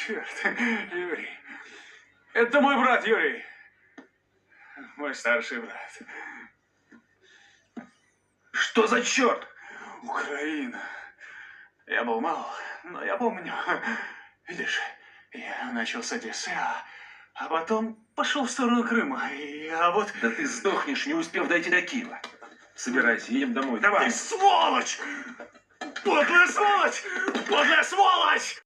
черт, Юрий. Это мой брат Юрий. Мой старший брат. Что за черт? Украина. Я был мал, но я помню. Видишь, я начал с Одессы, а потом пошел в сторону Крыма. А вот... Да ты сдохнешь, не успев дойти до Киева. Собирайся, едем домой. Давай. Ты сволочь! Подлая сволочь! Подлая сволочь!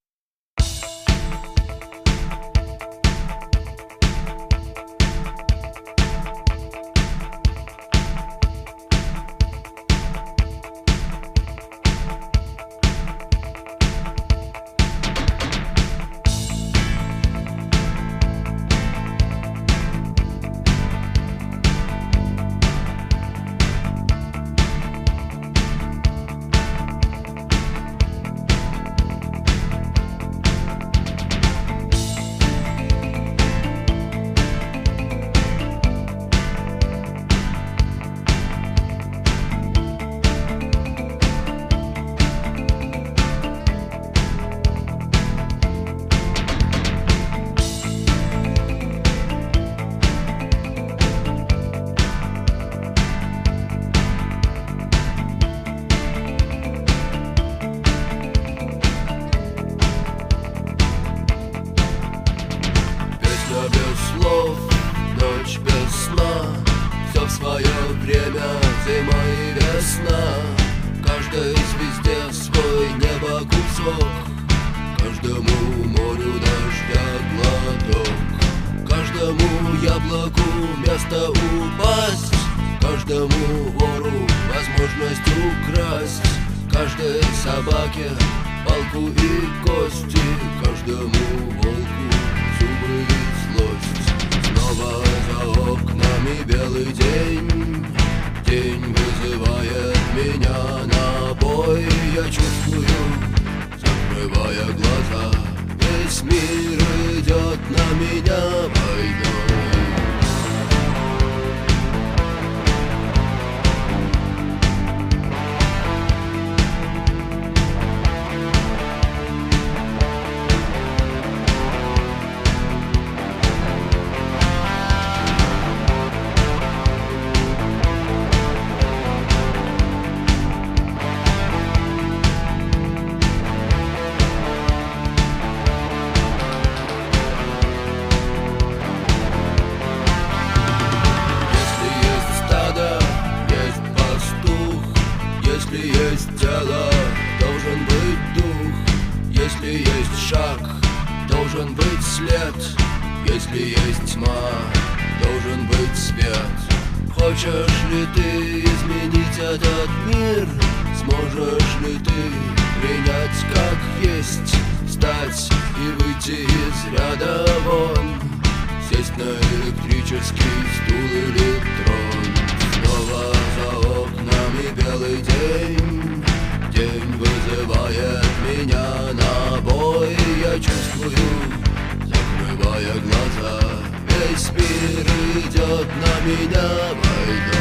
Без слов, ночь без сна, все в свое время, зима и весна. Каждой звезде свой небо кусок, каждому морю дождя глоток, каждому яблоку место упасть, каждому вору возможность украсть, каждой собаке палку и кости, каждому волку зубы и злость. Снова за окнами белый день, день вызывает меня на бой. Я чувствую, закрывая глаза, весь мир идет на меня войной. Если есть тело, должен быть дух. Если есть шаг, должен быть след. Если есть тьма, должен быть свет. Хочешь ли ты изменить этот мир? Сможешь ли ты принять как есть? Встать и выйти из ряда вон, сесть на электрический стул или трон. Снова за окнами белый день, день вызывает меня на бой. Я чувствую, закрывая глаза, весь мир идет на меня войной.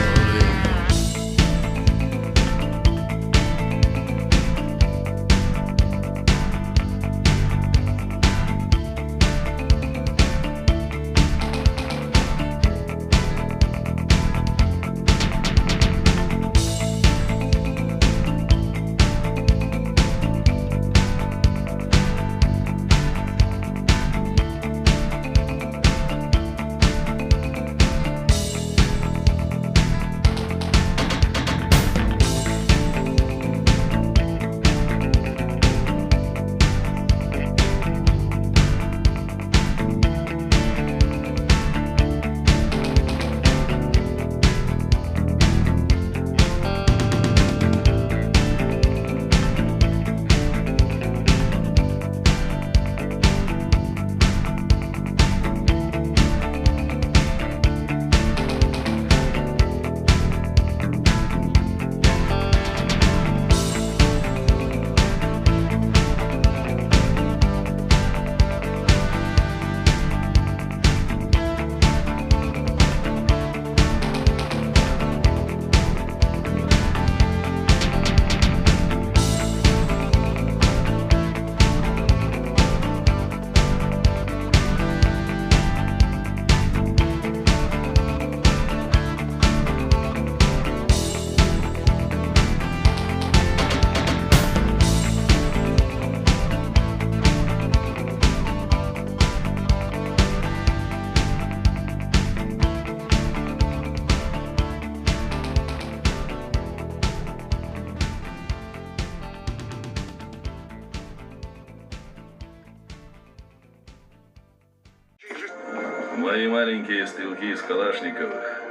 Мои маленькие стрелки из Калашниковых,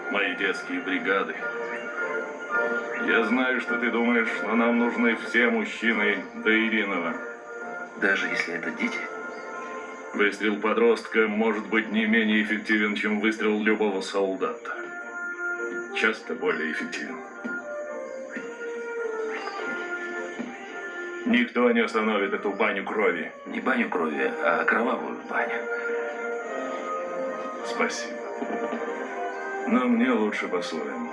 мои детские бригады. Я знаю, что ты думаешь, но нам нужны все мужчины до единого. Даже если это дети? Выстрел подростка может быть не менее эффективен, чем выстрел любого солдата. Часто более эффективен. Никто не остановит эту баню крови. Не баню крови, а кровавую баню. Спасибо. Но мне лучше по-своему.